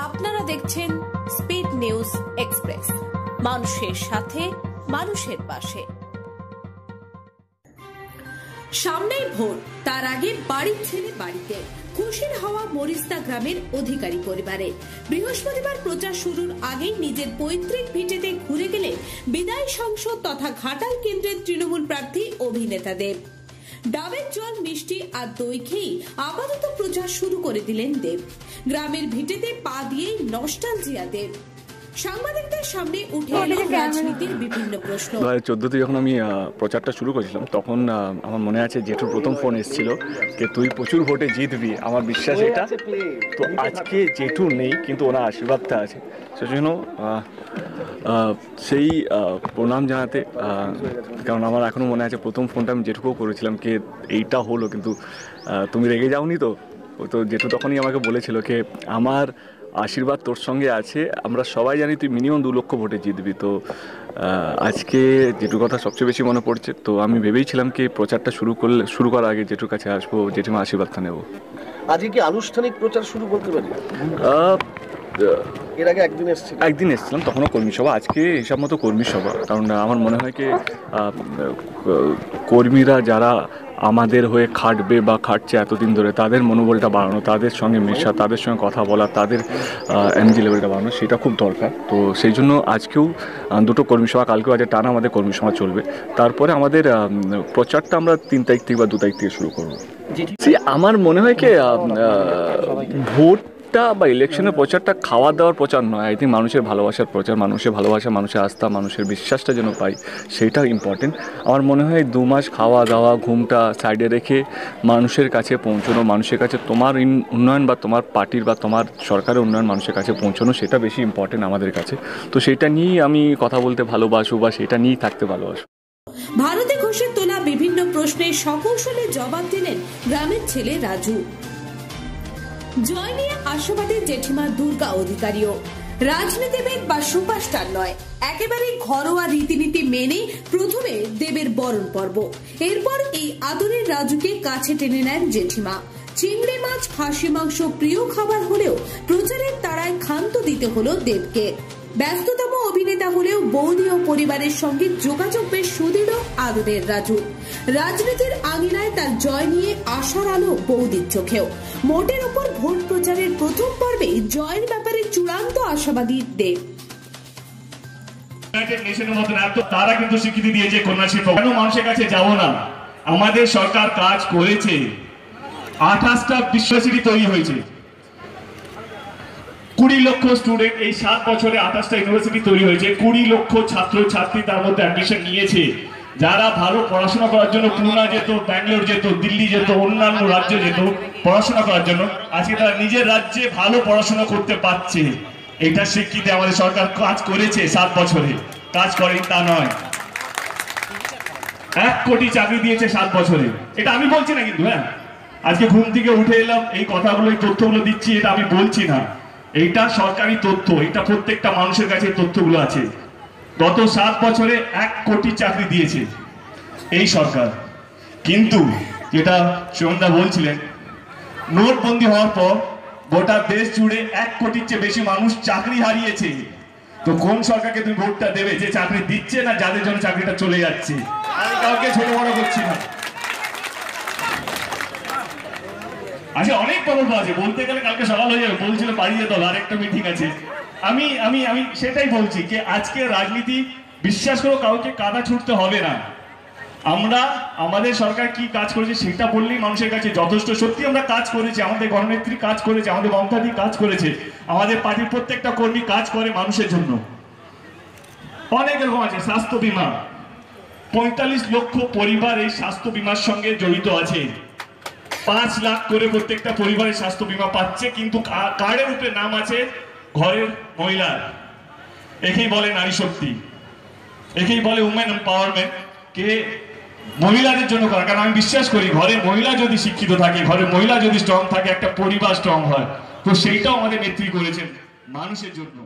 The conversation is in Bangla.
আপনারা দেখছেন স্পিড নিউজ এক্সপ্রেস, মানুষের সাথে মানুষের পাশে। সামনেই ভোট, তার আগে বাড়ির ছেলে বাড়িতে। খুশির হাওয়া মরিস্তা গ্রামের অধিকারী পরিবারে। বৃহস্পতিবার প্রচার শুরুর আগেই নিজের পৈতৃক ভিটেতে ঘুরে গেলেন বিদায় সংসদ তথা ঘাটাল কেন্দ্রের তৃণমূল প্রার্থী অভিনেতা দেব। ডাবের জল, মিষ্টি আর দই খেয়ে আপাতত প্রচার শুরু করে দিলেন দেব। গ্রামের ভিটেতে পা দিয়েই নস্টালজিয়া দেব। সাংবাদিকদের সামনে উঠে এলো রাজনীতির বিভিন্ন প্রশ্ন। 2014তে যখন আমি প্রচারটা শুরু করেছিলাম তখন আমার মনে আছে জেঠুর প্রথম ফোন এসেছিল যে তুই প্রচুর ভোটে জিতবি, আমার বিশ্বাস এটা। তো আজকে জেঠু নেই কিন্তু ওনার আশীর্বাদটা আছে, সেজন্য সেই প্রণাম জানাতে, কারণ আমার এখনও মনে আছে প্রথম ফোনটা আমি জেঠুকেও করেছিলাম কে এইটা হলো, কিন্তু তুমি রেগে যাওনি তো। তো জেঠু তখনই আমাকে বলেছিল যে আমার আশীর্বাদ তোর সঙ্গে আছে, আমরা সবাই জানি তুই মিনিমাম 2 লক্ষ ভোটে জিতবি। তো আজকে জেঠুর কথা সবচেয়ে বেশি মনে পড়ছে। তো আমি ভেবেইছিলাম কি প্রচারটা শুরু করার আগে জেঠুর কাছে আসবো, জেঠিমা আশীর্বাদটা নেব। আজকে কি আনুষ্ঠানিক প্রচার শুরু বলতে পারি? এর আগে একদিন এসেছিলাম, তখনও কর্মী সভা। আজকে হিসাব মতো কর্মী সভা, কারণ আমার মনে হয় কি কর্মীরা যারা আমাদের হয়ে খাটবে বা খাটছে এতদিন ধরে, তাদের মনোবলটা বাড়ানো, তাদের সঙ্গে মেশা, তাদের সঙ্গে কথা বলা, তাদের এনার্জি লেভেলটা বাড়ানো, সেটা খুব দরকার। তো সেই জন্য আজকেও 2টো কর্মী সভা, কালকেও আজ টানা আমাদের কর্মী সভা চলবে। তারপরে আমাদের প্রচারটা আমরা 3 তারিখ থেকে বা 2 তারিখ থেকে শুরু করবো। আমার মনে হয় কি ভোট বা ইলেকশনের প্রচারটা খাওয়া দাওয়ার প্রচার নয়। আই থিঙ্ক মানুষের ভালোবাসার প্রচার, মানুষের ভালোবাসা, মানুষের আস্থা, মানুষের বিশ্বাসটা যেন পাই, সেইটা ইম্পর্টেন্ট। আমার মনে হয় 2 মাস খাওয়া দাওয়া ঘুমটা সাইডে রেখে মানুষের কাছে পৌঁছানো, মানুষের কাছে তোমার উন্নয়ন বা তোমার পার্টির বা তোমার সরকারের উন্নয়ন মানুষের কাছে পৌঁছানো, সেটা বেশি ইম্পর্টেন্ট আমাদের কাছে। তো সেইটা নিয়েই আমি কথা বলতে ভালোবাসো বা সেটা নিয়েই থাকতে ভালোবাসো। ভারতে ঘোষের তোলা বিভিন্ন প্রশ্নের সকৌশলে জবাব দিলেন গ্রামের ছেলে রাজু। জয় নিয়ে আশাবাদী জেঠিমা দুর্গা অধিকারীও। রাজনীতিবিদ বা সুপারস্টার নয়, একেবারে ঘরোয়া রীতিনীতি মেনে প্রথমে দেবের বরণ পর্ব, এরপর এই আদরের রাজুকে কাছে টেনে নেন জেঠিমা। চিংড়ি মাছ, খাসি মাংস প্রিয় খাবার হলেও প্রচারের তাড়ায় ক্ষান্ত দিতে হলো দেবকে। ব্যস্ততম অভিনেতা হলেও বৌদি ও পরিবারের সঙ্গে যোগাযোগ বেশ সুদৃঢ় আদরের রাজু। রাজনীতির আঙিনায় তার জয় নিয়ে আশার আলো বৌদির চোখেও। মোটের উপর ভোট প্রচারের প্রথম পর্বে জয়ের ব্যাপারে চূড়ান্ত আশাবাদী দেব। তারা কিন্তু স্বীকৃতি দিয়েছে কন্যাশ্রী প্রকল্প। কেন মানুষের কাছে যাব না? আমাদের সরকার কাজ করেছে। 28টা বিশ্বভারতী তৈরি হয়েছে, 20 লক্ষ স্টুডেন্ট, এই 7 বছরে 28টা ইউনিভার্সিটি তৈরি হয়েছে, 20 লক্ষ ছাত্র ছাত্রী তার মধ্যে অ্যাডমিশন নিয়েছে। যারা ভালো পড়াশোনা করার জন্য পুনে যেত, ব্যাঙ্গালোর যেত, দিল্লি যেত, অন্যান্য রাজ্যে যেত পড়াশোনা করার জন্য, আজকে তারা নিজের রাজ্যে ভালো পড়াশোনা করতে পারছে। এটা স্বীকৃতি আমাদের সরকার কাজ করেছে। 7 বছরে কাজ করেনি তা নয়। 1 কোটি চাকরি দিয়েছে 7 বছরে। এটা আমি বলছি না কিন্তু, হ্যাঁ, আজকে ঘুম থেকে উঠে এলাম এই কথাগুলো, এই তথ্যগুলো দিচ্ছি, এটা আমি বলছি না, এইটা সরকারি তথ্য, এটা প্রত্যেকটা মানুষের কাছে তথ্যগুলো আছে। গত 7 বছরে 1 কোটি চাকরি দিয়েছে এই সরকার। কিন্তু যেটা সুমনদা বলছিলেন, নোটবন্দি হওয়ার পর গোটা দেশ জুড়ে 1 কোটির চেয়ে বেশি মানুষ চাকরি হারিয়েছে। তো কোন সরকারকে তুমি ভোটটা দেবে, যে চাকরি দিচ্ছে না যাদের জন্য চাকরিটা চলে যাচ্ছে? আমি কাউকে ছোট বড় করছি না। আচ্ছা, অনেক প্রকল্প আছে, বলতে গেলে কালকে সকাল হয়ে যাবে। বলছিল বাড়ি যেতে হবে, আরেকটা মিটিং আছে। আমি আমি আমি সেটাই বলছি যে আজকে রাজনীতি, বিশ্বাস করো, কাউকে কাদা ছুটতে হবে না। আমরা আমাদের সরকার কি কাজ করেছে সেটা বললেই মানুষের কাছে যথেষ্ট। সত্যি আমরা কাজ করেছি, আমাদের গণনেত্রী কাজ করেছে, আমাদের মমতাদি কাজ করেছে, আমাদের পার্টির প্রত্যেকটা কর্মী কাজ করে মানুষের জন্য। অনেক রকম আছে। স্বাস্থ্য বীমা, 45 লক্ষ পরিবার এই স্বাস্থ্য বীমার সঙ্গে জড়িত আছে। 5 লাখ করে প্রত্যেকটা পরিবারের স্বাস্থ্য বীমা পাচ্ছে, কিন্তু কার্ডের উপরে নাম আছে ঘরের মহিলার। একেই বলে নারী শক্তি, একেই বলে উমেন এম্পাওয়ারমেন্ট, কে মহিলাদের জন্য করা। কারণ আমি বিশ্বাস করি ঘরের মহিলা যদি শিক্ষিত থাকে, ঘরের মহিলা যদি স্ট্রং থাকে, একটা পরিবার স্ট্রং হয়। তো সেইটাও আমাদের নেত্রী করেছেন মানুষের জন্য।